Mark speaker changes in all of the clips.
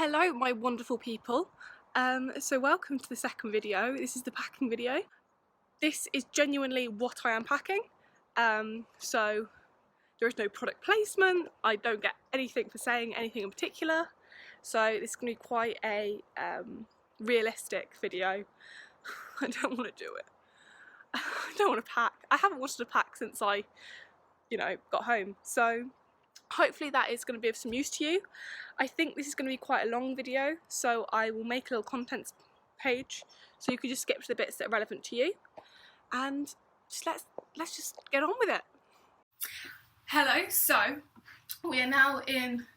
Speaker 1: Hello my wonderful people, so welcome to the second video. This is the packing video. This is genuinely what I am packing, so there is no product placement, I don't get anything for saying anything in particular, so this is going to be quite a realistic video. I don't want to do it. I don't want to pack. I haven't wanted to pack since I, got home, so hopefully that is going to be of some use to you. I think this is going to be quite a long video, so I will make a little contents page so you can just skip to the bits that are relevant to you, and just let's just get on with it. Hello, so we are now in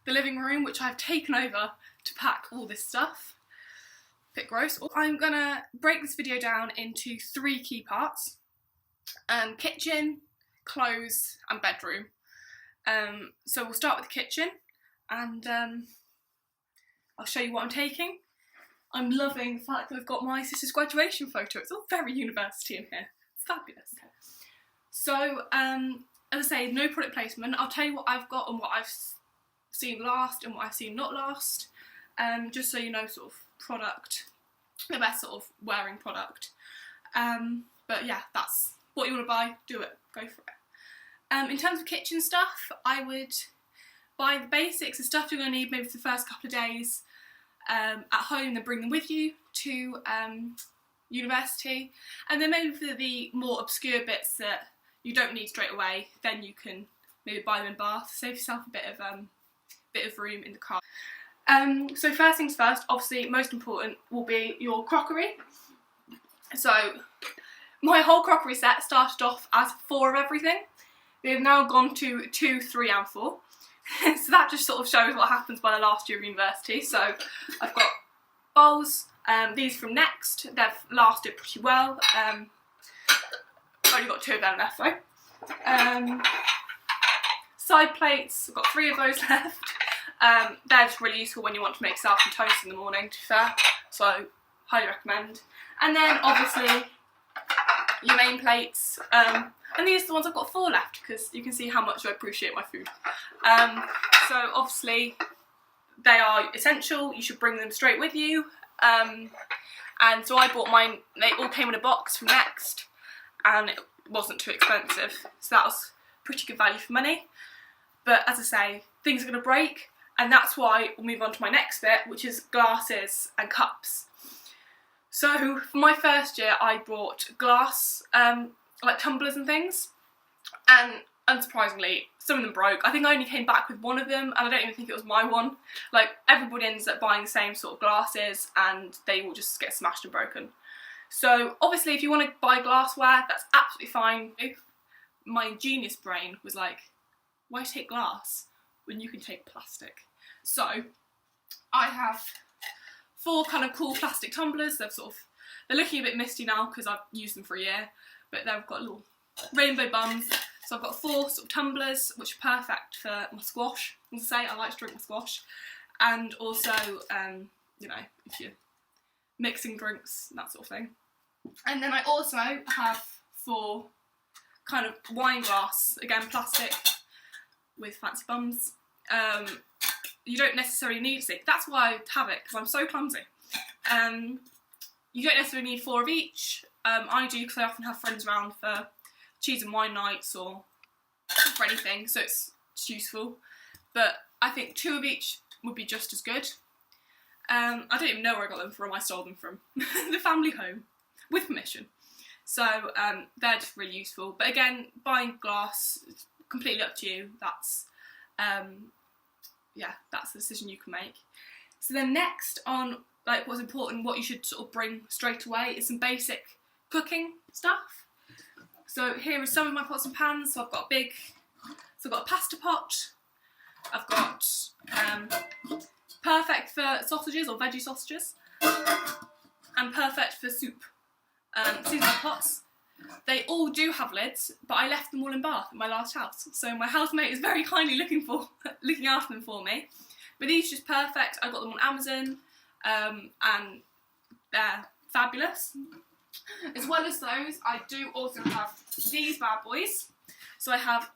Speaker 1: the living room, which I've taken over to pack all this stuff. Bit gross. I'm gonna break this video down into three key parts: kitchen, clothes and bedroom. So we'll start with the kitchen, and I'll show you what I'm taking. I'm loving the fact that we've got my sister's graduation photo. It's all very university in here. Fabulous. So, as I say, no product placement. I'll tell you what I've got and what I've seen last and what I've seen not last, just so you know sort of product, the best sort of wearing product. But yeah, that's what you want to buy, do it, go for it. In terms of kitchen stuff, I would buy the basics, the stuff you're going to need maybe for the first couple of days at home, then bring them with you to university, and then maybe for the more obscure bits that you don't need straight away, then you can maybe buy them in Bath, save yourself a bit of room in the car. So first things first, obviously most important will be your crockery. So my whole crockery set started off as 4 of everything. We've now gone to 2, 3 and 4. So that just sort of shows what happens by the last year of university. So I've got bowls, these from Next, they've lasted pretty well. I've only got 2 of them left though. Side plates, I've got 3 of those left. They're just really useful when you want to make yourself some toast in the morning, to be fair, so highly recommend. And then obviously your main plates, and these are the ones I've got 4 left because you can see how much I appreciate my food. So obviously they are essential, you should bring them straight with you, and so I bought mine. They all came in a box from Next and it wasn't too expensive, so that was pretty good value for money. But as I say, things are going to break, and that's why we'll move on to my next bit, which is glasses and cups. So for my first year I brought glass, like tumblers and things, and unsurprisingly some of them broke. I think I only came back with 1 of them, and I don't even think it was my one. Like, everybody ends up buying the same sort of glasses and they will just get smashed and broken. So obviously if you want to buy glassware, that's absolutely fine. My ingenious brain was like, why take glass when you can take plastic? So I have 4 kind of cool plastic tumblers. They're looking a bit misty now because I've used them for a year, but they've got little rainbow bums. So I've got 4 sort of tumblers, which are perfect for my squash. As I say, I like to drink my squash, and also, you know, if you're mixing drinks, that sort of thing. And then I also have 4 kind of wine glass, again plastic, with fancy bums. You don't necessarily need to. That's why I have it, because I'm so clumsy. You don't necessarily need 4 of each. I do, because I often have friends around for cheese and wine nights or for anything, so it's useful. But I think 2 of each would be just as good. I don't even know where I got them from. I stole them from the family home with permission. So they're just really useful. But again, buying glass is completely up to you. That's yeah, that's the decision you can make. So then next on like what's important, what you should sort of bring straight away is some basic cooking stuff. So here are some of my pots and pans. So I've got I've got a pasta pot. I've got perfect for sausages or veggie sausages, and perfect for soup. These are my pots. They all do have lids, but I left them all in Bath at my last house. So my housemate is very kindly looking after them for me. But these are just perfect. I got them on Amazon, and they're fabulous. As well as those, I do also have these bad boys. So I have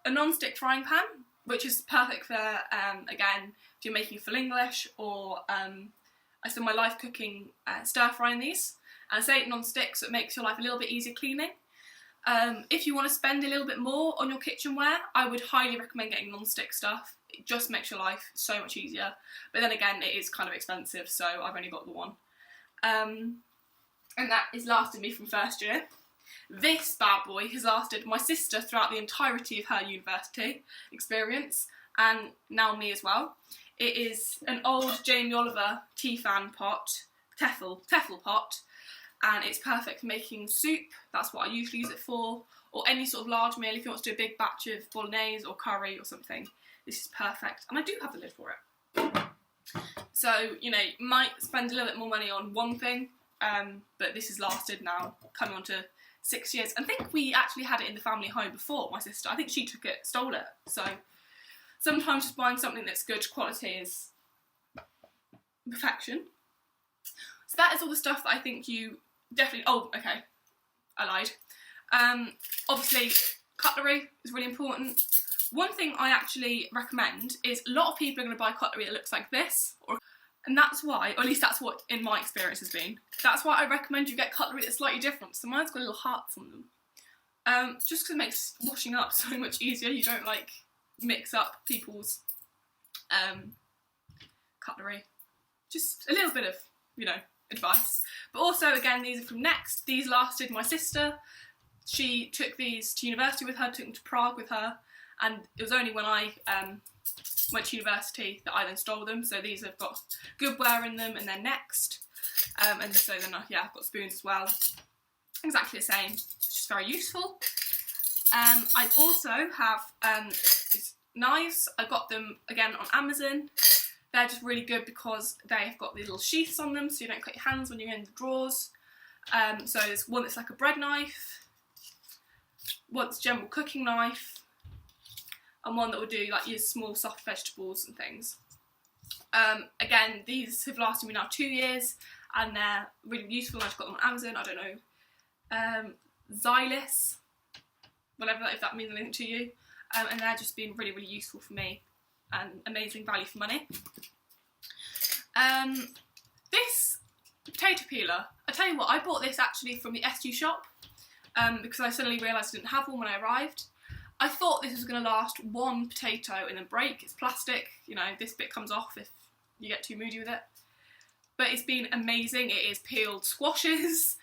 Speaker 1: a non-stick frying pan. which is perfect for, again, if you're making full English, or I spend my life cooking stir frying these, and I say it non-stick, so it makes your life a little bit easier cleaning. If you want to spend a little bit more on your kitchenware, I would highly recommend getting non-stick stuff. It just makes your life so much easier. But then again, it is kind of expensive, so I've only got the one. And that has lasted me from first year. This bad boy has lasted my sister throughout the entirety of her university experience, and now me as well. It is an old Jamie Oliver Tefal pot, and it's perfect for making soup. That's what I usually use it for, or any sort of large meal. If you want to do a big batch of bolognese or curry or something, this is perfect. And I do have the lid for it. So, you know, you might spend a little bit more money on one thing, but this has lasted now, coming on to 6 years. I think we actually had it in the family home before, my sister. I think she took it, stole it. So sometimes just buying something that's good quality is perfection. So that is all the stuff that I think you definitely... Oh, okay, I lied. Obviously, cutlery is really important. One thing I actually recommend is a lot of people are going to buy cutlery that looks like this, and that's why, or at least that's what in my experience has been, that's why I recommend you get cutlery that's slightly different. So mine's got little hearts on them. Just because it makes washing up so much easier. You don't like mix up people's cutlery. Just a little bit of, you know, advice. But also, again, these are from Next. These lasted my sister. She took these to university with her, took them to Prague with her, and it was only when I went to university that I then stole them. So these have got good wear in them, and they're Next. And so then, yeah, I've got spoons as well. Exactly the same. It's just very useful. I also have these knives. I got them, again, on Amazon. They're just really good because they've got these little sheaths on them, so you don't cut your hands when you're in the drawers. So there's one that's like a bread knife, one that's a general cooking knife, and one that will do like your small soft vegetables and things. Again, these have lasted me now 2 years, and they're really useful. I just got them on Amazon. I don't know, Xylus, whatever, if that means anything to you. And they're just been really, really useful for me, and amazing value for money. This potato peeler, I tell you what, I bought this actually from the SU shop because I suddenly realised I didn't have one when I arrived. I thought this was going to last one potato and then break. It's plastic, you know, this bit comes off if you get too moody with it. But it's been amazing. It is peeled squashes,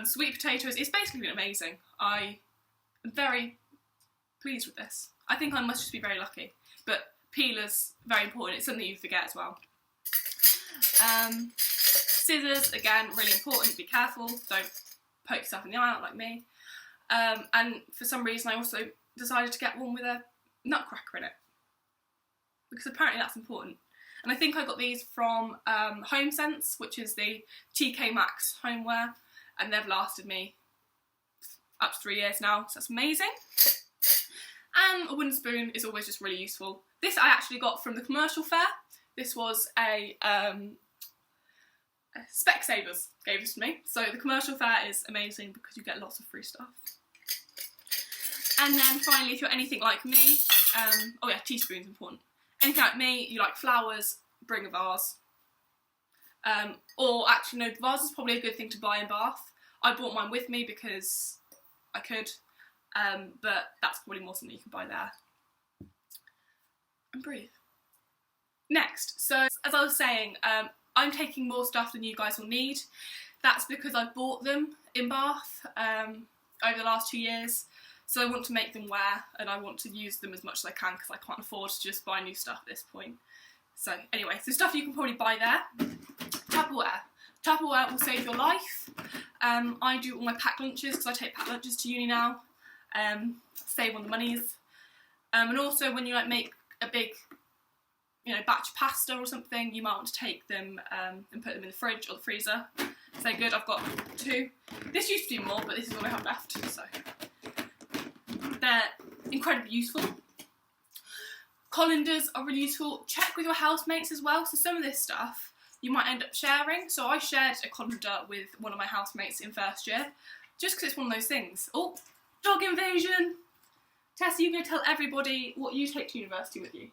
Speaker 1: sweet potatoes. It's basically been amazing. I am very pleased with this. I think I must just be very lucky. But peelers, very important. It's something you forget as well. Scissors, again, really important. Be careful. Don't poke yourself in the eye out like me. And for some reason, I also decided to get one with a nutcracker in it, because apparently that's important. And I think I got these from Home Sense, which is the TK Maxx homeware, and they've lasted me up to 3 years now, so that's amazing. And a wooden spoon is always just really useful. This I actually got from the commercial fair. This was a Specsavers gave this to me. So the commercial fair is amazing because you get lots of free stuff. And then finally, if you're anything like me, oh yeah, teaspoon's important. Anything like me, you like flowers, bring a vase. Or actually, no, vase is probably a good thing to buy in Bath. I brought mine with me because I could, but that's probably more something you can buy there. And breathe. Next, so as I was saying, I'm taking more stuff than you guys will need. That's because I've bought them in Bath over the last 2 years. So I want to make them wear, and I want to use them as much as I can because I can't afford to just buy new stuff at this point. So anyway, so stuff you can probably buy there. Tupperware. Tupperware will save your life. I do all my packed lunches because I take packed lunches to uni now. Save on the monies. And also when you like make a big, you know, batch of pasta or something, you might want to take them and put them in the fridge or the freezer. So good, I've got 2. This used to be more, but this is what I have left, so. They're incredibly useful. Colanders are really useful. Check with your housemates as well. So some of this stuff you might end up sharing. So I shared a colander with one of my housemates in first year, just because it's one of those things. Oh, dog invasion! Tess, are you going to tell everybody what you take to university with you?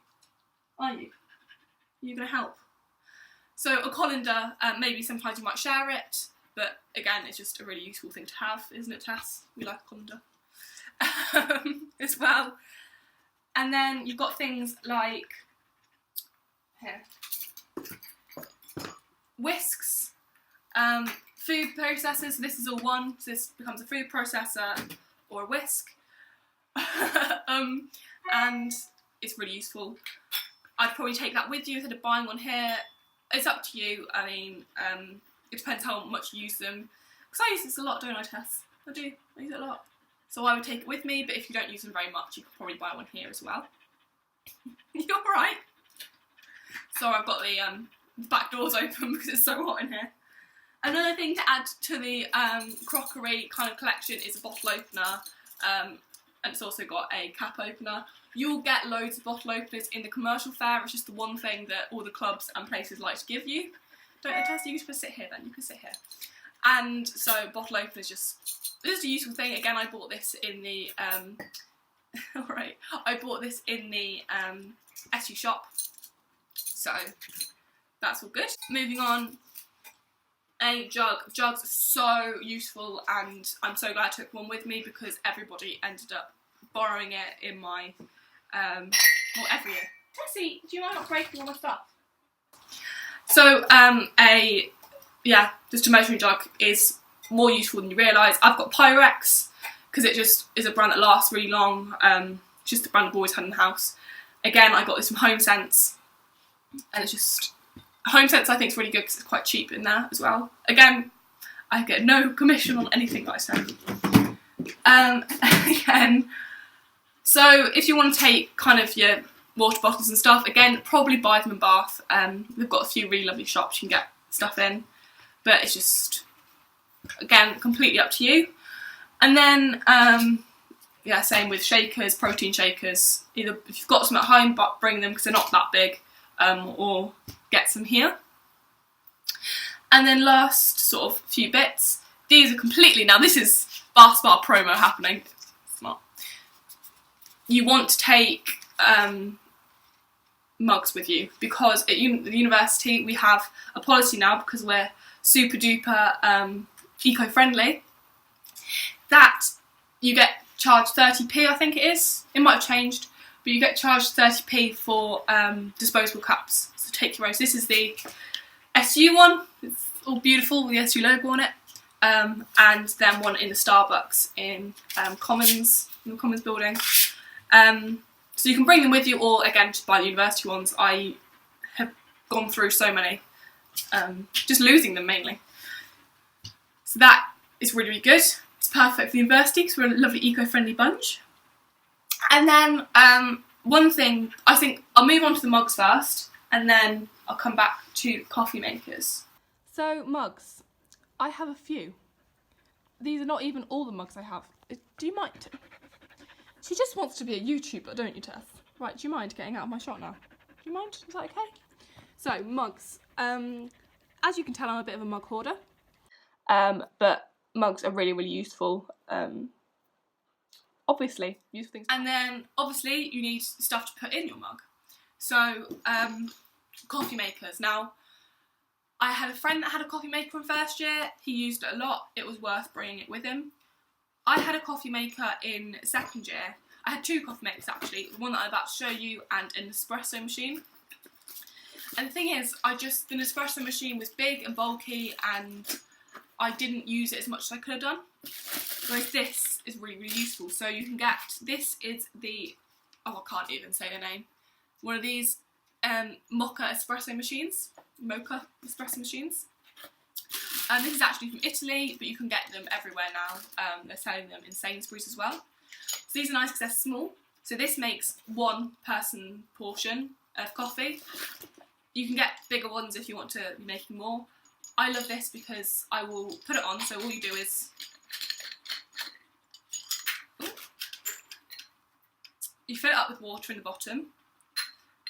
Speaker 1: Are you? Are you going to help? So a colander, maybe sometimes you might share it, but again, it's just a really useful thing to have, isn't it, Tess? We like a colander as well. And then you've got things like, here, whisks, food processors. This is all one, so this becomes a food processor or a whisk. And it's really useful. I'd probably take that with you instead of buying one here. It's up to you. I mean, it depends how much you use them. Because I use this a lot, don't I, Tess? I do. I use it a lot. So I would take it with me, but if you don't use them very much, you could probably buy one here as well. You're right. Sorry, I've got the back doors open because it's so hot in here. Another thing to add to the crockery kind of collection is a bottle opener. And it's also got a cap opener. You'll get loads of bottle openers in the commercial fair. It's just the one thing that all the clubs and places like to give you. Don't they, Tess? You can just sit here then. You can sit here. And so bottle opener is just a useful thing. Again, I bought this in the alright. I bought this in the SU shop. So that's all good. Moving on. A jug. Jugs are so useful, and I'm so glad I took one with me because everybody ended up borrowing it in my well, every year. Tessie, do you mind not breaking all my stuff? So just a measuring jug is more useful than you realise. I've got Pyrex because it just is a brand that lasts really long. It's just the brand I've always had in the house. Again, I got this from HomeSense, and it's just HomeSense I think is really good because it's quite cheap in there as well. Again, I get no commission on anything that I say. Again, so if you want to take kind of your water bottles and stuff, again, probably buy them in Bath. They've got a few really lovely shops you can get stuff in, but it's just, again, completely up to you. And then, same with shakers, protein shakers. Either if you've got some at home, but bring them because they're not that big, or get some here. And then last sort of few bits, these are completely, now this is Bath Spa promo happening, it's not. You want to take mugs with you because at the university we have a policy now, because we're super duper eco-friendly, that you get charged 30p, I think it is. It might have changed, but you get charged 30p for disposable cups. So take your own. So this is the SU one. It's all beautiful with the SU logo on it. And then one in the Starbucks in Commons, in the Commons building. So you can bring them with you, or again just buy the university ones. I have gone through so many, just losing them mainly. So that is really, really good. It's perfect for the university because we're a lovely eco-friendly bunch. And then one thing, I think I'll move on to the mugs first, and then I'll come back to coffee makers. So mugs, I have a few. These are not even all the mugs I have. Do you mind? She just wants to be a YouTuber, don't you, Tess? Right, do you mind getting out of my shot now? Do you mind? Is that okay? So, mugs. As you can tell, I'm a bit of a mug hoarder. But mugs are really, really useful. Obviously, useful things. And then, obviously, you need stuff to put in your mug. So, coffee makers. Now, I had a friend that had a coffee maker in first year. He used it a lot. It was worth bringing it with him. I had a coffee maker in second year. I had two coffee makers actually, the one that I'm about to show you and an espresso machine. And the thing is, the Nespresso machine was big and bulky and I didn't use it as much as I could have done. Whereas this is really, really useful. So you can get, this is the, I can't even say the name, one of these mocha espresso machines. This is actually from Italy, but you can get them everywhere now. They're selling them in Sainsbury's as well. So these are nice because they're small. So this makes one person portion of coffee. You can get bigger ones if you want to be making more. I love this because I will put it on, so all you do is you fill it up with water in the bottom,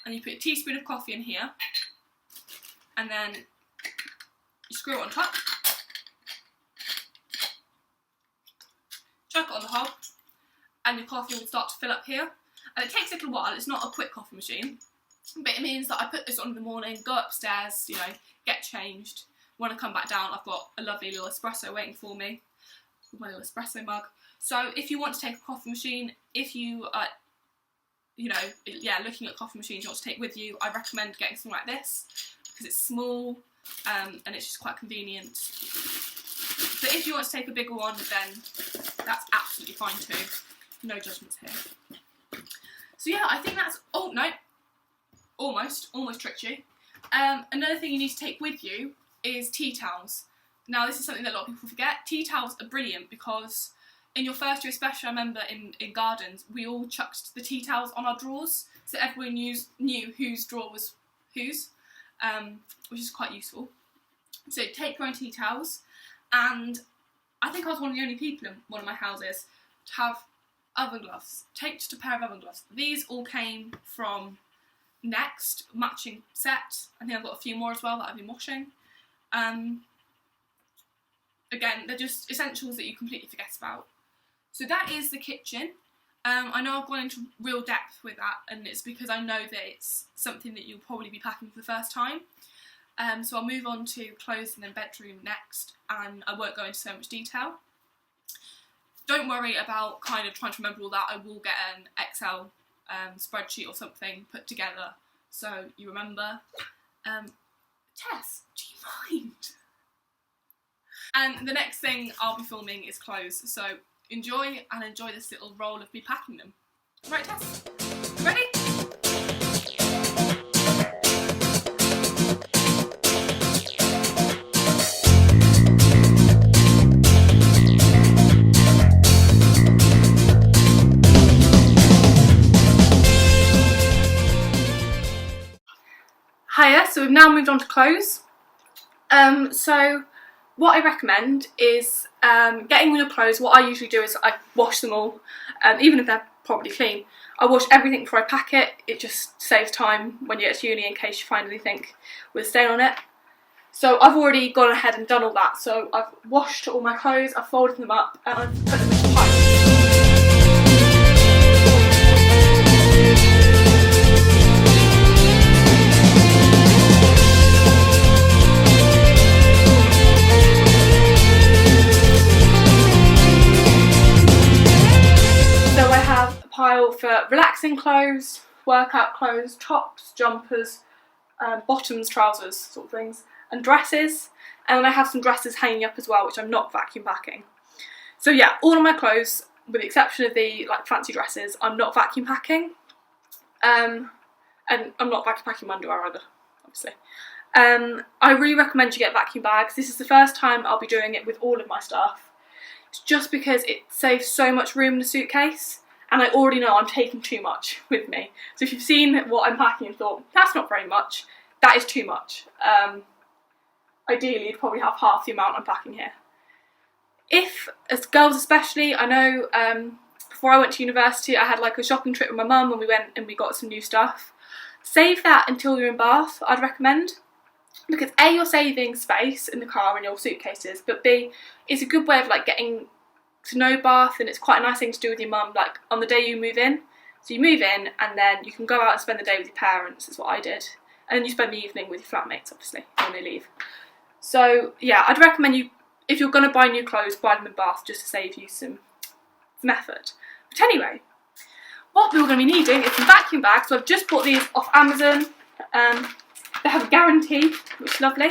Speaker 1: and you put a teaspoon of coffee in here, and then you screw it on top, chuck it on the hob, and your coffee will start to fill up here. And it takes a little while, it's not a quick coffee machine, but it means that I put this on in the morning, go upstairs, you know, get changed. When I come back down, I've got a lovely little espresso waiting for me, with my little espresso mug. So if you want to take a coffee machine, if you are, you know, yeah, looking at coffee machines you want to take with you, I recommend getting something like this, because it's small, and it's just quite convenient. But if you want to take a bigger one, then that's absolutely fine too. No judgments here. So yeah, I think that's, oh no, almost tricked you. Another thing you need to take with you is tea towels. Now this is something that a lot of people forget. Tea towels are brilliant because in your first year especially, I remember in gardens, we all chucked the tea towels on our drawers, so everyone knew whose drawer was whose, which is quite useful. So take your own tea towels, and I think I was one of the only people in one of my houses to have oven gloves. Take just a pair of oven gloves. These all came from Next, matching set. I think I've got a few more as well that I've been washing. Again, they're just essentials that you completely forget about. So that is the kitchen. I know I've gone into real depth with that, and it's because I know that it's something that you'll probably be packing for the first time. So I'll move on to clothes and then bedroom next, and I won't go into so much detail. Don't worry about kind of trying to remember all that. I will get an Excel spreadsheet or something put together so you remember. Tess, do you mind? And the next thing I'll be filming is clothes, so enjoy this little roll of me packing them. Right, Tess, ready? Hiya, so we've now moved on to clothes. So what I recommend is getting all your clothes. What I usually do is I wash them all, even if they're probably clean. I wash everything before I pack it. It just saves time when you get to uni in case you find anything with a stain on it. So I've already gone ahead and done all that. So I've washed all my clothes, I've folded them up, and I've put them into piles. Pile for relaxing clothes, workout clothes, tops, jumpers, bottoms, trousers, sort of things, and dresses. And then I have some dresses hanging up as well, which I'm not vacuum packing. So yeah, all of my clothes, with the exception of the like fancy dresses, I'm not vacuum packing. And I'm not vacuum packing my underwear either, obviously. I really recommend you get vacuum bags. This is the first time I'll be doing it with all of my stuff. It's just because it saves so much room in the suitcase. And I already know I'm taking too much with me. So if you've seen what I'm packing and thought, that's not very much, that is too much. Ideally, you'd probably have half the amount I'm packing here. If, as girls especially, I know before I went to university, I had like a shopping trip with my mum and we went and we got some new stuff. Save that until you're in Bath, I'd recommend. Because A, you're saving space in the car and your suitcases, but B, it's a good way of like getting to know Bath, and it's quite a nice thing to do with your mum, like on the day you move in. So you move in and then you can go out and spend the day with your parents, is what I did. And then you spend the evening with your flatmates, obviously, when they leave. So yeah, I'd recommend you, if you're going to buy new clothes, buy them in Bath just to save you some effort. But anyway, what we're going to be needing is some vacuum bags. So I've just bought these off Amazon. They have a guarantee, which is lovely.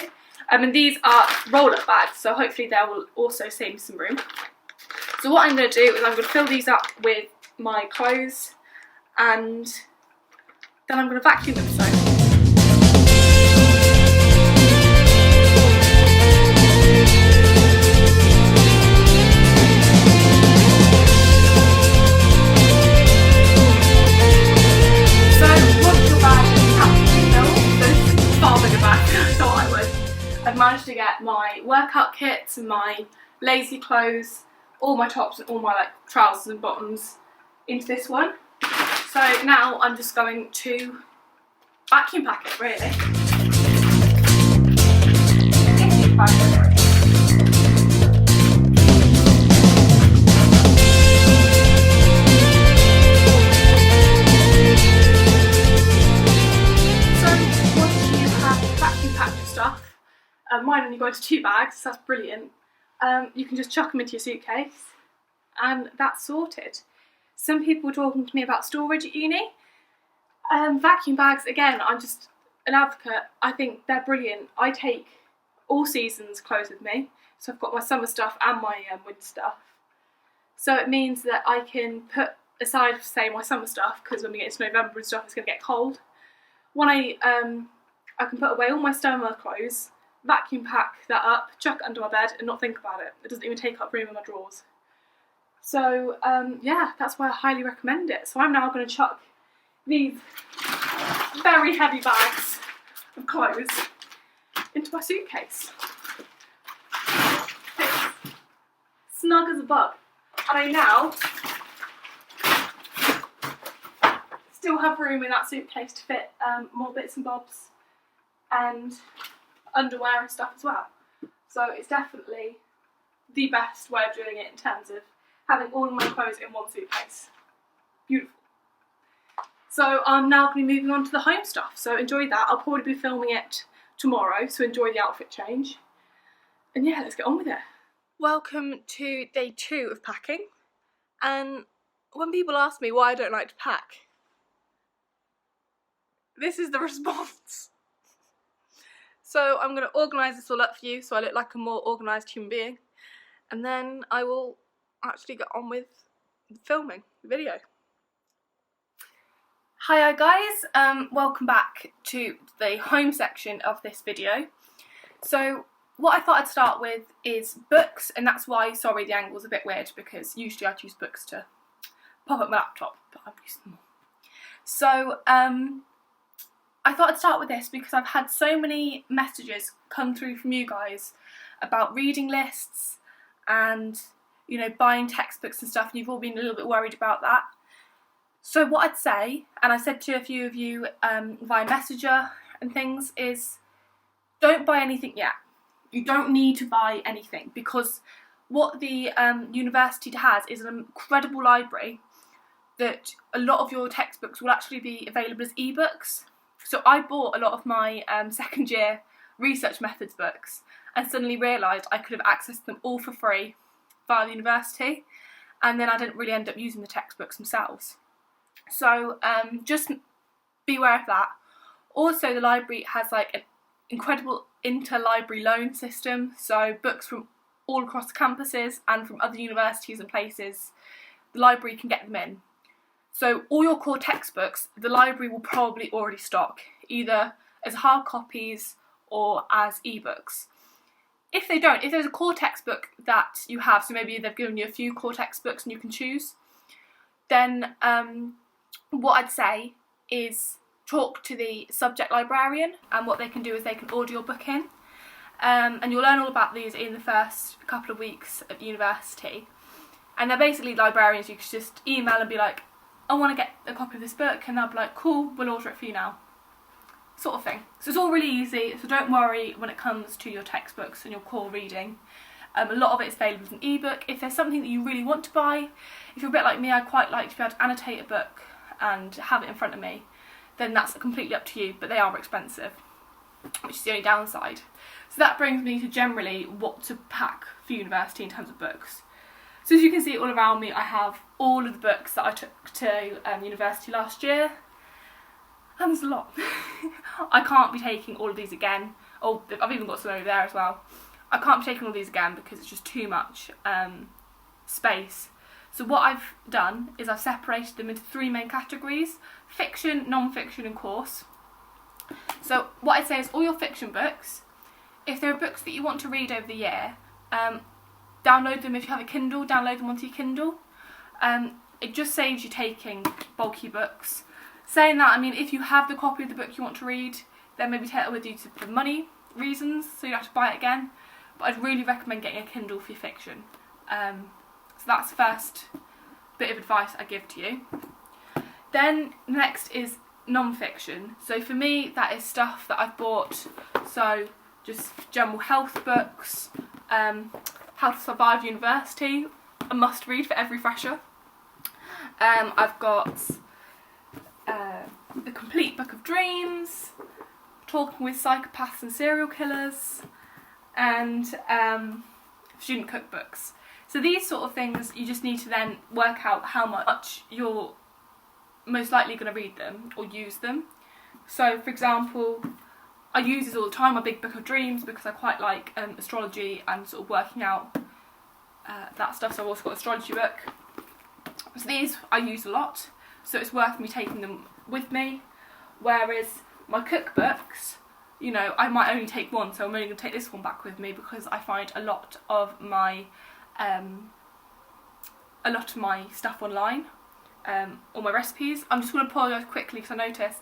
Speaker 1: And these are roll-up bags, so hopefully they will also save me some room. So what I'm going to do is I'm going to fill these up with my clothes and then I'm going to vacuum them. So once your bag is absolutely filled, so this is a far bigger bag than I thought I would. I've managed to get my workout kits and my lazy clothes, all my tops and all my like trousers and bottoms into this one. So now I'm just going to vacuum pack it, really. Mine only go into 2 bags, so that's brilliant. You can just chuck them into your suitcase and that's sorted. Some people were talking to me about storage at uni. Vacuum bags, again, I'm just an advocate. I think they're brilliant. I take all seasons clothes with me, so I've got my summer stuff and my winter stuff. So it means that I can put aside, say, my summer stuff, because when we get into November and stuff, it's going to get cold. When I can put away all my summer clothes, vacuum pack that up, chuck it under my bed and not think about it. It doesn't even take up room in my drawers. So yeah, that's why I highly recommend it. So I'm now going to chuck these very heavy bags of clothes into my suitcase. It's snug as a bug. And I now still have room in that suitcase to fit more bits and bobs and underwear and stuff as well. So it's definitely the best way of doing it in terms of having all of my clothes in one suitcase. Beautiful. So I'm now going to be moving on to the home stuff, so enjoy that. I'll probably be filming it tomorrow, so enjoy the outfit change. And yeah, let's get on with it. Welcome to day 2 of packing. And when people ask me why I don't like to pack, this is the response. So I'm going to organise this all up for you so I look like a more organised human being. And then I will actually get on with filming the video. Hiya guys, welcome back to the home section of this video. So what I thought I'd start with is books, and that's why, sorry, the angle's a bit weird because usually I'd use books to pop up my laptop, but I've used them all. So I thought I'd start with this because I've had so many messages come through from you guys about reading lists and, you know, buying textbooks and stuff, and you've all been a little bit worried about that. So what I'd say, and I said to a few of you via Messenger and things, is don't buy anything yet. You don't need to buy anything, because what the university has is an incredible library that a lot of your textbooks will actually be available as ebooks. So I bought a lot of my second year research methods books and suddenly realised I could have accessed them all for free via the university, and then I didn't really end up using the textbooks themselves. So just be aware of that. Also, the library has like an incredible interlibrary loan system, so books from all across the campuses and from other universities and places, the library can get them in. So all your core textbooks, the library will probably already stock, either as hard copies or as ebooks. If they don't, if there's a core textbook that you have, so maybe they've given you a few core textbooks and you can choose, then what I'd say is talk to the subject librarian, and what they can do is they can order your book in, and you'll learn all about these in the first couple of weeks at university. And they're basically librarians. You can just email and be like, I want to get a copy of this book, and they'll be like, cool, we'll order it for you now, sort of thing. So it's all really easy, so don't worry when it comes to your textbooks and your core reading. A lot of it is available as an ebook. If there's something that you really want to buy, if you're a bit like me, I quite like to be able to annotate a book and have it in front of me, then that's completely up to you, but they are expensive, which is the only downside. So that brings me to generally what to pack for university in terms of books. So as you can see all around me, I have all of the books that I took to university last year, and there's a lot. I can't be taking all of these again. Oh, I've even got some over there as well. I can't be taking all these again because it's just too much space. So what I've done is I've separated them into 3 main categories: fiction, non-fiction and course. So what I'd say is all your fiction books, if there are books that you want to read over the year, download them. If you have a Kindle, download them onto your Kindle. It just saves you taking bulky books. Saying that, I mean, if you have the copy of the book you want to read, then maybe take it with you for money reasons, so you have to buy it again. But I'd really recommend getting a Kindle for your fiction. So that's the first bit of advice I give to you. Then next is non-fiction. So for me, that is stuff that I've bought. So just general health books, How to Survive University, a must read for every fresher. I've got The Complete Book of Dreams, Talking with Psychopaths and Serial Killers, and student cookbooks. So these sort of things, you just need to then work out how much you're most likely going to read them or use them. So for example, I use this all the time, my big book of dreams, because I quite like astrology and sort of working out that stuff. So I've also got an astrology book. So these I use a lot, so it's worth me taking them with me. Whereas my cookbooks, you know, I might only take one, so I'm only going to take this one back with me because I find a lot of my stuff online, all my recipes. I'm just going to apologise quickly because I noticed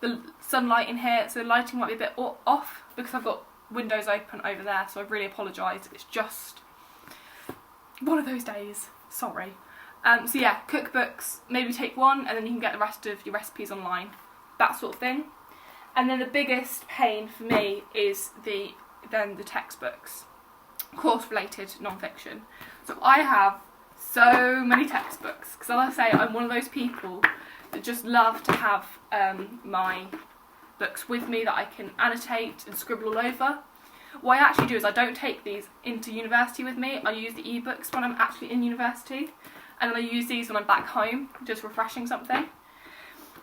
Speaker 1: the sunlight in here, so the lighting might be a bit off because I've got windows open over there, so I really apologise. It's just one of those days, sorry. So yeah, cookbooks, maybe take one and then you can get the rest of your recipes online, that sort of thing. And then the biggest pain for me is the textbooks, course related non-fiction. So I have so many textbooks because, as I say, I'm one of those people that just love to have my books with me that I can annotate and scribble all over. What I actually do is I don't take these into university with me. I use the ebooks when I'm actually in university, and then I use these when I'm back home, just refreshing something.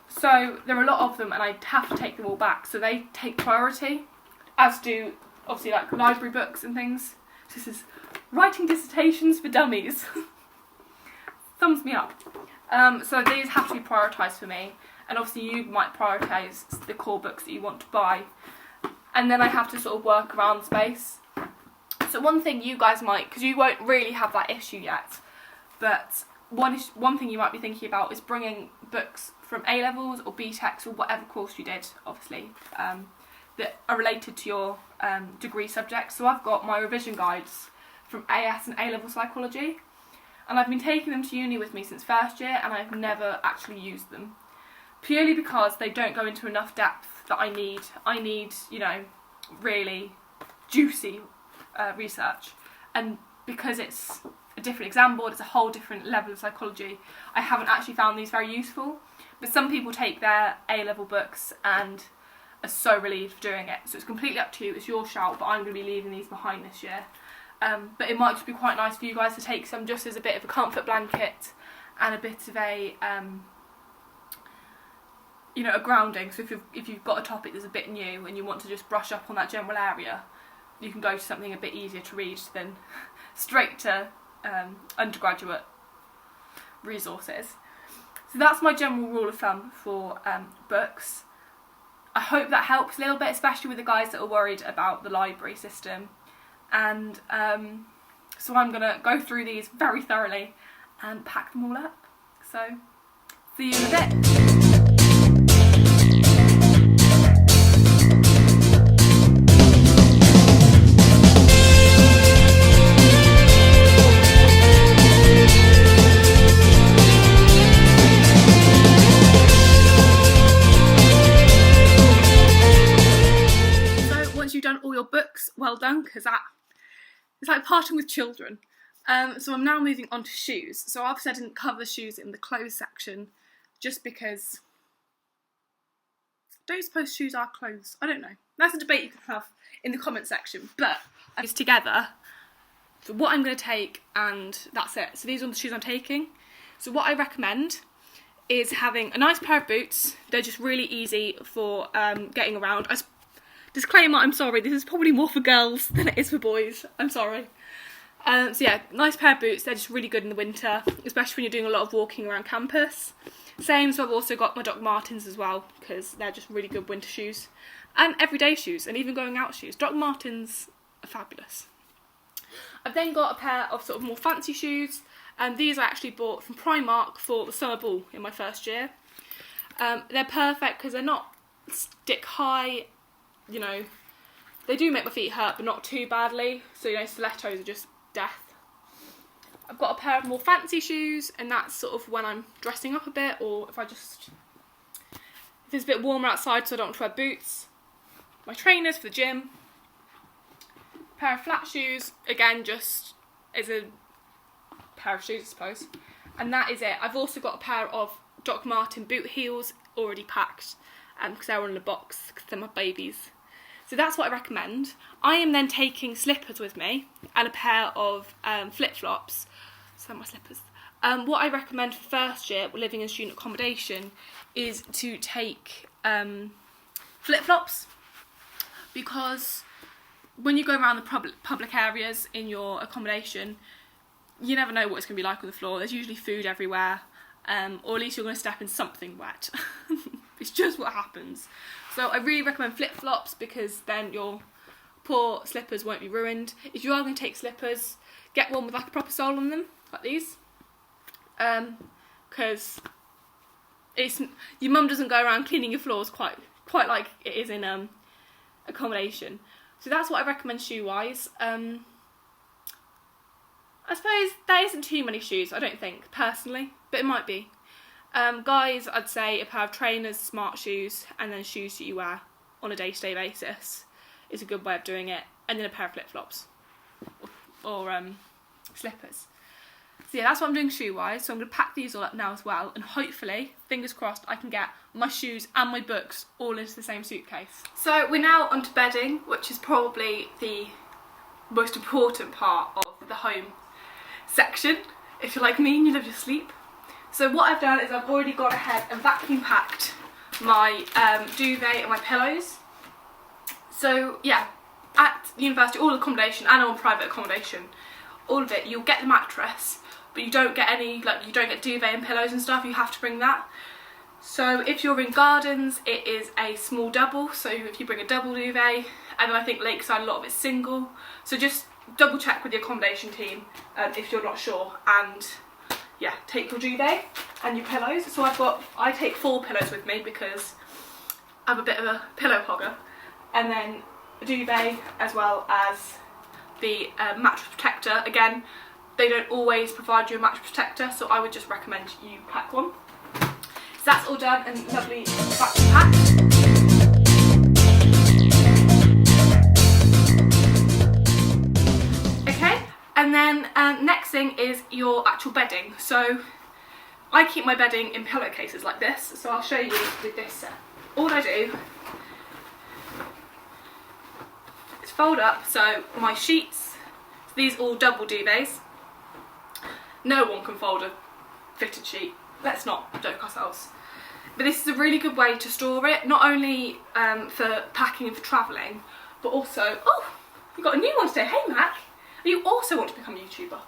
Speaker 1: So there are a lot of them and I have to take them all back, so they take priority, as do obviously like library books and things. This is writing dissertations for dummies. Thumbs me up. So these have to be prioritised for me, and obviously you might prioritise the core books that you want to buy, and then I have to sort of work around space. So one thing you guys might, because you won't really have that issue yet, but one thing you might be thinking about is bringing books from A-levels or BTECs or whatever course you did, obviously, that are related to your degree subjects. So I've got my revision guides from AS and A-level psychology, and I've been taking them to uni with me since first year, and I've never actually used them, purely because they don't go into enough depth that I need. I need, you know, really juicy research, and because it's a different exam board, it's a whole different level of psychology, I haven't actually found these very useful. But some people take their A-level books and are so relieved for doing it. So it's completely up to you, it's your shout, but I'm going to be leaving these behind this year. But it might just be quite nice for you guys to take some just as a bit of a comfort blanket and a bit of a, you know, a grounding. So if you've got a topic that's a bit new and you want to just brush up on that general area, you can go to something a bit easier to read than straight to undergraduate resources. So that's my general rule of thumb for books. I hope that helps a little bit, especially with the guys that are worried about the library system. And so I'm going to go through these very thoroughly and pack them all up. So, see you in a bit. You've done all your books, well done, because it's like parting with children. So I'm now moving on to shoes. So obviously I didn't cover the shoes in the clothes section just because don't you suppose shoes are clothes? I don't know. That's a debate you can have in the comment section, but it's together. So what I'm going to take, and that's it. So these are the shoes I'm taking. So what I recommend is having a nice pair of boots. They're just really easy for getting around. Disclaimer, I'm sorry, this is probably more for girls than it is for boys. I'm sorry. So yeah, nice pair of boots. They're just really good in the winter, especially when you're doing a lot of walking around campus. Same, so I've also got my Doc Martens as well, because they're just really good winter shoes. And everyday shoes, and even going out shoes. Doc Martens are fabulous. I've then got a pair of sort of more fancy shoes, and these I actually bought from Primark for the summer ball in my first year. They're perfect because they're not stick high. You know, they do make my feet hurt, but not too badly. So, you know, stilettos are just death. I've got a pair of more fancy shoes, and that's sort of when I'm dressing up a bit, or if it's a bit warmer outside so I don't want to wear boots. My trainers for the gym. A pair of flat shoes, again, just as a pair of shoes, I suppose. And that is it. I've also got a pair of Doc Marten boot heels already packed, because they're all in a box, because they're my babies. So that's what I recommend. I am then taking slippers with me and a pair of flip-flops. So my slippers. What I recommend for first year living in student accommodation is to take flip-flops, because when you go around the public areas in your accommodation, you never know what it's going to be like on the floor. There's usually food everywhere, or at least you're going to step in something wet. It's just what happens. So I really recommend flip-flops, because then your poor slippers won't be ruined. If you are going to take slippers, get one with like a proper sole on them, like these. Because your mum doesn't go around cleaning your floors quite like it is in accommodation. So that's what I recommend shoe-wise. I suppose there isn't too many shoes, I don't think, personally, but it might be. Guys, I'd say a pair of trainers, smart shoes, and then shoes that you wear on a day-to-day basis is a good way of doing it, and then a pair of flip-flops or slippers. So yeah, that's what I'm doing shoe-wise, so I'm going to pack these all up now as well, and hopefully, fingers crossed, I can get my shoes and my books all into the same suitcase. So we're now onto bedding, which is probably the most important part of the home section, if you're like me and you love your sleep. So what I've done is I've already gone ahead and vacuum packed my duvet and my pillows. So yeah, at university, all accommodation and on private accommodation, all of it, you'll get the mattress, but you don't get any, like, you don't get duvet and pillows and stuff. You have to bring that. So if you're in gardens, it is a small double, so if you bring a double duvet, and then I think lakeside a lot of it's single, so just double check with the accommodation team if you're not sure, and yeah, take your duvet and your pillows. So I take 4 pillows with me because I'm a bit of a pillow hogger, and then a duvet as well as the mattress protector. Again, they don't always provide you a mattress protector, so I would just recommend you pack one. So that's all done and lovely vacuum packed. Okay, and then next thing is your actual bedding. So I keep my bedding in pillowcases like this, so I'll show you with this set. All I do is fold up, so my sheets, these all double duvets. No one can fold a fitted sheet, let's not joke ourselves. But this is a really good way to store it, not only for packing and for travelling, but also, oh, you've got a new one today, hey Mac, you also want to become a YouTuber.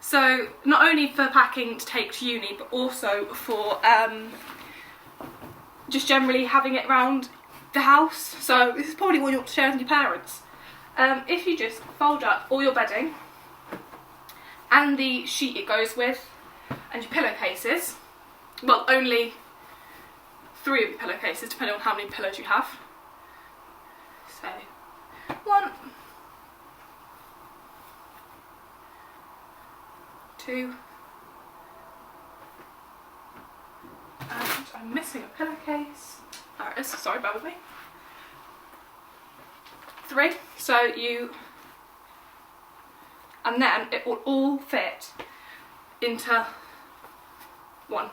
Speaker 1: So not only for packing to take to uni, but also for just generally having it around the house. So this is probably what you want to share with your parents. If you just fold up all your bedding and the sheet it goes with and your pillowcases, well, only 3 of your pillowcases depending on how many pillows you have. So 1, 2, and I'm missing a pillowcase. There it is, sorry, bear with me. 3, so you, and then it will all fit into 1.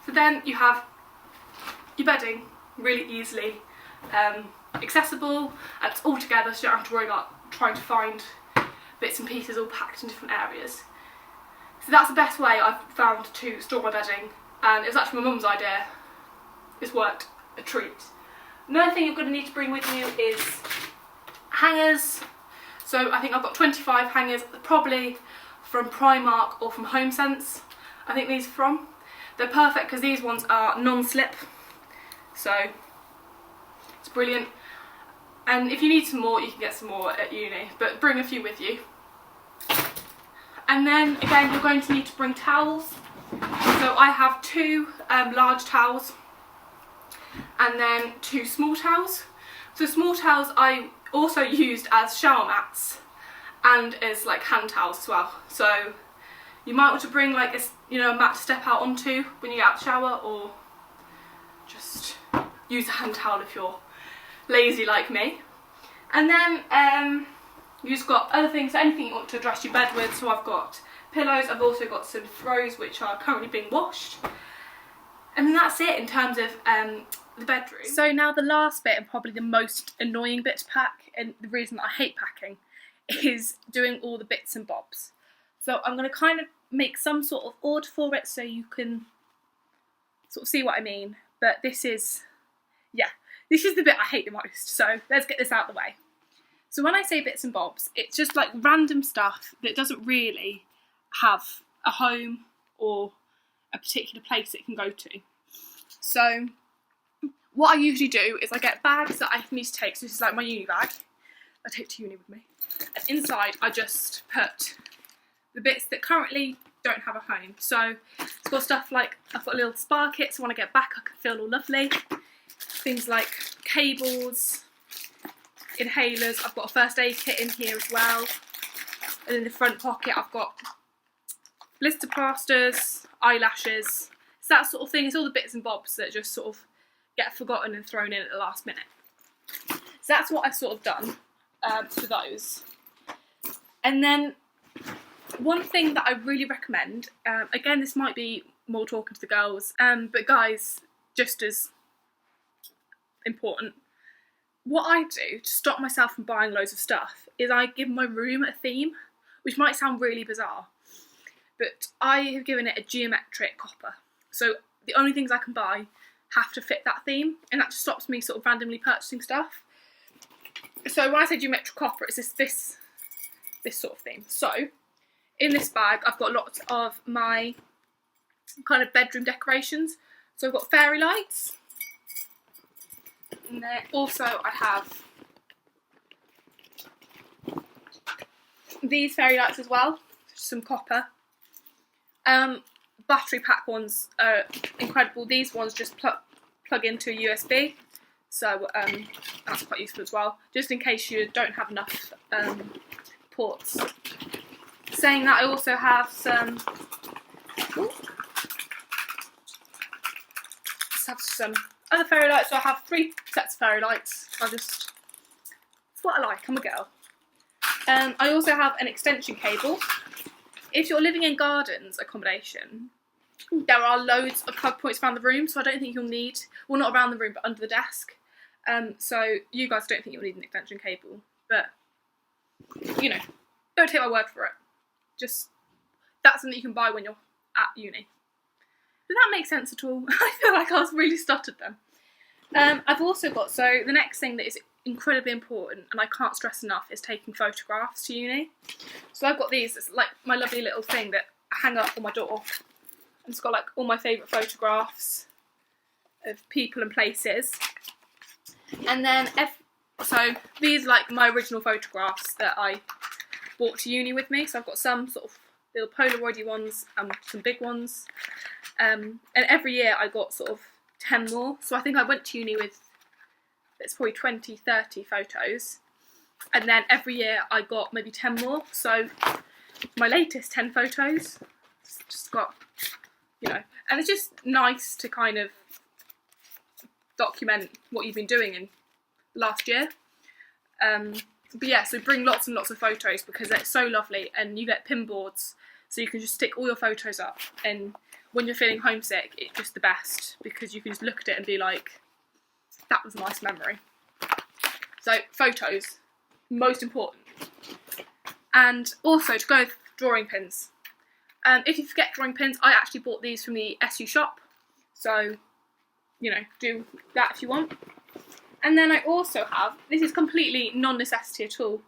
Speaker 1: So then you have your bedding really easily accessible, and it's all together, so you don't have to worry about trying to find bits and pieces all packed in different areas. So that's the best way I've found to store my bedding, and it was actually my mum's idea. It's worked a treat. Another thing you're going to need to bring with you is hangers. So I think I've got 25 hangers, probably from Primark or from HomeSense. I think these are from. They're perfect because these ones are non-slip, so it's brilliant. And if you need some more, you can get some more at uni, but bring a few with you. And then again, you're going to need to bring towels. So I have 2 large towels and then 2 small towels. So small towels I also used as shower mats and as like hand towels as well. So you might want to bring like a mat to step out onto when you get out of the shower, or just use a hand towel if you're lazy like me. And then you've just got other things, anything you want to dress your bed with. So I've got pillows, I've also got some throws which are currently being washed. And then that's it in terms of the bedroom. So now the last bit, and probably the most annoying bit to pack, and the reason that I hate packing, is doing all the bits and bobs. So I'm going to kind of make some sort of order for it so you can sort of see what I mean. But this is, yeah, this is the bit I hate the most. So let's get this out of the way. So when I say bits and bobs, it's just like random stuff that doesn't really have a home or a particular place it can go to. So what I usually do is I get bags that I need to take. So this is like my uni bag. I take to uni with me. And inside I just put the bits that currently don't have a home. So it's got stuff like, I've got a little spa kit, so when I get back I can feel all lovely. Things like cables, inhalers, I've got a first aid kit in here as well. And in the front pocket I've got blister plasters, eyelashes, it's that sort of thing. It's all the bits and bobs that just sort of get forgotten and thrown in at the last minute. So that's what I've sort of done for those. And then one thing that I really recommend, again this might be more talking to the girls, but guys just as important. What I do to stop myself from buying loads of stuff is I give my room a theme, which might sound really bizarre, but I have given it a geometric copper. So the only things I can buy have to fit that theme, and that just stops me sort of randomly purchasing stuff. So when I say geometric copper, it's this sort of theme. So in this bag I've got lots of my kind of bedroom decorations. So I've got fairy lights, and then also I have these fairy lights as well, some copper. Battery pack ones are incredible. These ones just plug into a USB, so that's quite useful as well, just in case you don't have enough ports. Saying that, I also have some other fairy lights. So I have 3 sets of fairy lights. It's what I like, I'm a girl. I also have an extension cable. If you're living in gardens accommodation, there are loads of plug points around the room, so I don't think you'll need, well, not around the room, but under the desk. So you guys don't think you'll need an extension cable, but, you know, don't take my word for it. Just, that's something you can buy when you're at uni. Does that make sense at all? I feel like I was really stuttered then. I've also got, so the next thing that is incredibly important, and I can't stress enough, is taking photographs to uni. So I've got these, it's like my lovely little thing that I hang up on my door. And it's got like all my favourite photographs of people and places. And then, so these are like my original photographs that I brought to uni with me. So I've got some sort of little Polaroidy ones and some big ones. And every year I got sort of 10 more. So I think I went to uni with, it's probably 20, 30 photos. And then every year I got maybe 10 more. So my latest 10 photos, just got, you know, and it's just nice to kind of document what you've been doing in last year. But yeah, so bring lots and lots of photos because they're so lovely, and you get pin boards so you can just stick all your photos up, and when you're feeling homesick it's just the best because you can just look at it and be like, that was a nice memory. So photos, most important. And also to go with drawing pins. If you forget drawing pins, I actually bought these from the SU shop, so you know, do that if you want. And then I also have, this is completely non-necessity at all,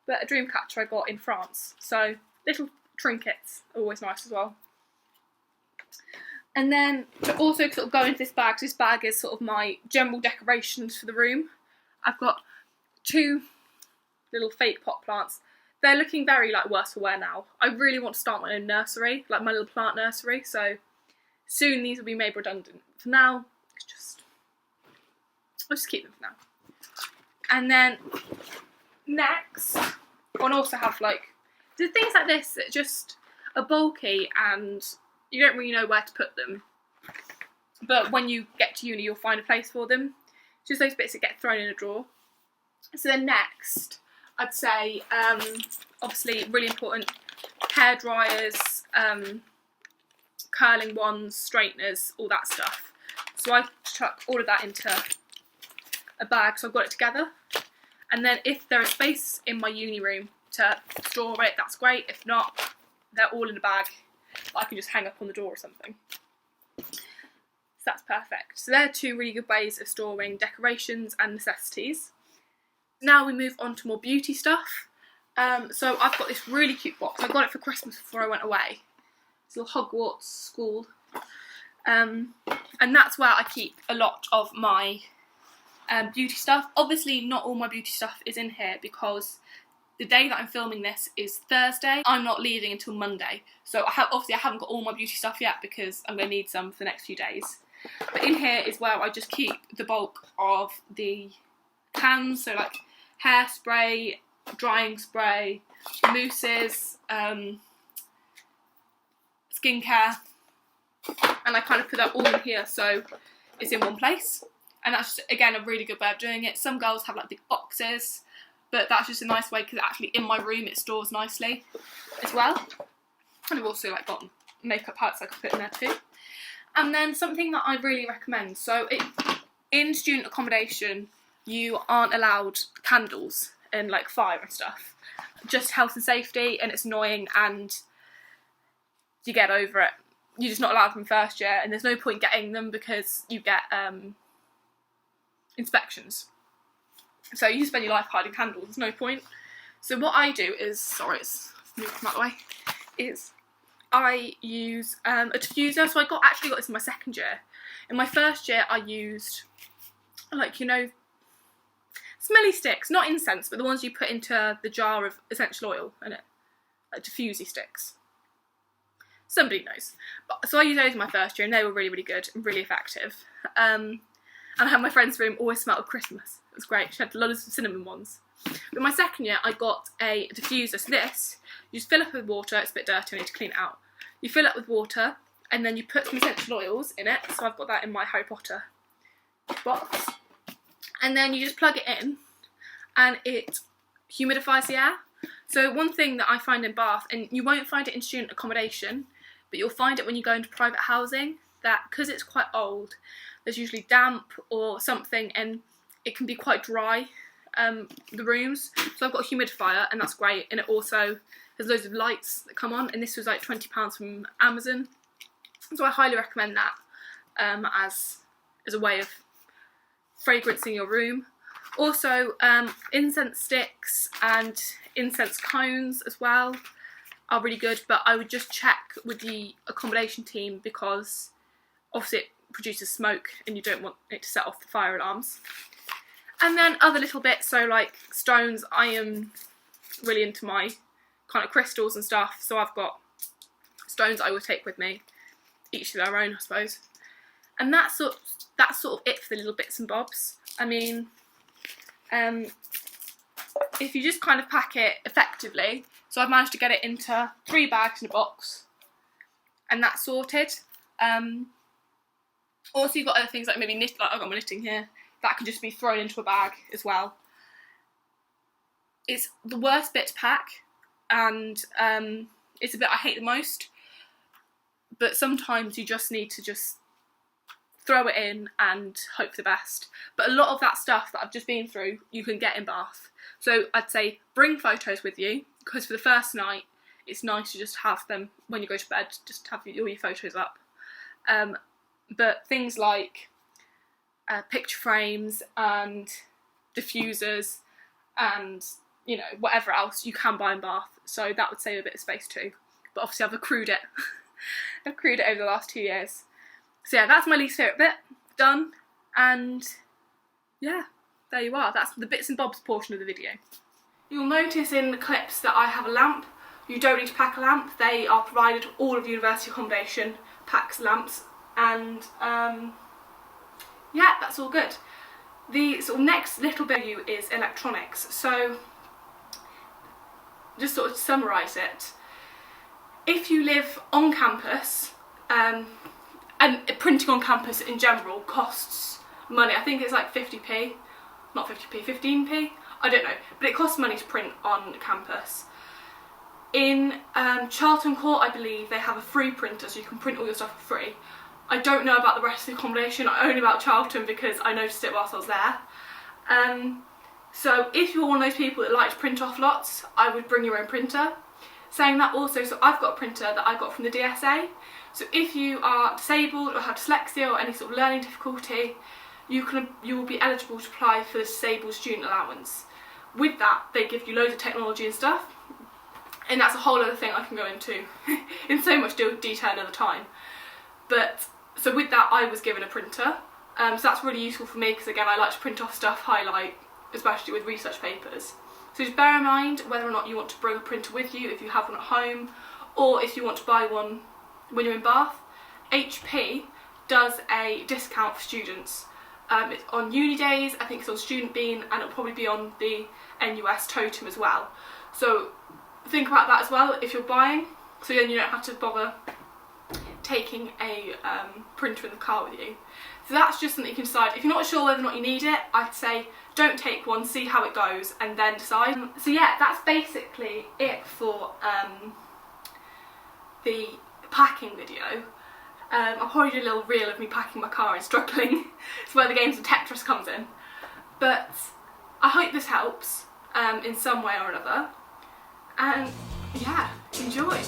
Speaker 1: but a dream catcher I got in France. So little trinkets are always nice as well. And then to also sort of go into this bag is sort of my general decorations for the room. I've got 2 little fake pot plants. They're looking very like worse for wear now. I really want to start my own nursery, like my little plant nursery, so soon these will be made redundant. For now, it's just, I'll just keep them for now. And then next, I want to also have like, the things like this that just are bulky and you don't really know where to put them. but when you get to uni you'll find a place for them. Just those bits that get thrown in a drawer. So then next, I'd say, obviously really important, hair dryers, curling wands, straighteners, all that stuff. So I chuck all of that into a bag, so I've got it together. And then if there is space in my uni room to store it, that's great. If not, they're all in a bag that I can just hang up on the door or something. So that's perfect. So they're two really good ways of storing decorations and necessities. Now we move on to more beauty stuff. So I've got this really cute box. I got it for Christmas before I went away. It's a little Hogwarts school. And that's where I keep a lot of my beauty stuff. Obviously not all my beauty stuff is in here because the day that I'm filming this is Thursday. I'm not leaving until Monday. So obviously I haven't got all my beauty stuff yet because I'm going to need some for the next few days. But in here is where I just keep the bulk of the cans, so like hairspray, drying spray, mousses, skincare, and I kind of put that all in here so it's in one place. And that's just, again, a really good way of doing it. Some girls have like big boxes, but that's just a nice way because actually in my room it stores nicely as well. And I've also like got makeup palettes I could put in there too. And then something that I really recommend, so in student accommodation you aren't allowed candles and like fire and stuff. Just health and safety, and it's annoying and you get over it. You're just not allowed them first year, and there's no point getting them because you get inspections. So you spend your life hiding candles, there's no point. So what I do is, sorry it's moving from out the way, is I use a diffuser. So I actually got this in my second year. In my first year I used, like, you know, smelly sticks, not incense, but the ones you put into the jar of essential oil in it, like diffusey sticks. Somebody knows. But, so I used those in my first year and they were really, really good and really effective. And I had my friend's room always smelled of Christmas. It was great. She had a lot of cinnamon ones. But my second year I got a diffuser. So this, you just fill up with water. It's a bit dirty, I need to clean it out. You fill it with water and then you put some essential oils in it. So I've got that in my Harry Potter box. And then you just plug it in and it humidifies the air. So one thing that I find in Bath, and you won't find it in student accommodation, but you'll find it when you go into private housing, that because it's quite old, there's usually damp or something and it can be quite dry, the rooms. So I've got a humidifier and that's great, and it also has loads of lights that come on, and this was like £20 from Amazon. So I highly recommend that as a way of fragrancing your room. Also incense sticks and incense cones as well are really good, but I would just check with the accommodation team because obviously it produces smoke and you don't want it to set off the fire alarms. And then other little bits, so like stones, I am really into my kind of crystals and stuff, so I've got stones I will take with me, each to their own I suppose. And that's sort of it for the little bits and bobs. I mean, if you just kind of pack it effectively, so I've managed to get it into 3 bags in a box, and that's sorted. Also you've got other things like maybe knit, like I've got my knitting here, that can just be thrown into a bag as well. It's the worst bit to pack, and it's the bit I hate the most, but sometimes you just need to just throw it in and hope for the best. But a lot of that stuff that I've just been through you can get in Bath. So I'd say bring photos with you, because for the first night it's nice to just have them when you go to bed, just have all your photos up. But things like picture frames and diffusers and, you know, whatever else you can buy in Bath, so that would save a bit of space too. But obviously I've accrued it. I've accrued it over the last 2 years. So yeah, that's my least favourite bit done, and yeah, there you are. That's the bits and bobs portion of the video. You'll notice in the clips that I have a lamp. You don't need to pack a lamp. They are provided, all of university accommodation packs lamps, and yeah, that's all good. The sort of next little bit of you is electronics. So just sort of to summarise it, if you live on campus, and printing on campus in general costs money. I think it's like 50p, not 50p, 15p, I don't know, but it costs money to print on campus. In Charlton Court, I believe, they have a free printer, so you can print all your stuff for free. I don't know about the rest of the accommodation, I only about Charlton because I noticed it whilst I was there. So if you're one of those people that like to print off lots, I would bring your own printer. Saying that also, so I've got a printer that I got from the DSA. So if you are disabled or have dyslexia or any sort of learning difficulty, you will be eligible to apply for the disabled student allowance. With that, they give you loads of technology and stuff, and that's a whole other thing I can go into in so much detail another time. But so with that, I was given a printer, so that's really useful for me because again, I like to print off stuff, highlight, especially with research papers. So just bear in mind whether or not you want to bring a printer with you if you have one at home, or if you want to buy one when you're in Bath. HP does a discount for students. It's on uni days, I think it's on Student Bean, and it'll probably be on the NUS Totem as well. So think about that as well if you're buying, so then you don't have to bother taking a printer in the car with you. So that's just something you can decide. If you're not sure whether or not you need it, I'd say don't take one, see how it goes, and then decide. So yeah, that's basically it for the packing video. I'll probably do a little reel of me packing my car and struggling. It's where the games of Tetris comes in. But I hope this helps in some way or another. And yeah, enjoy.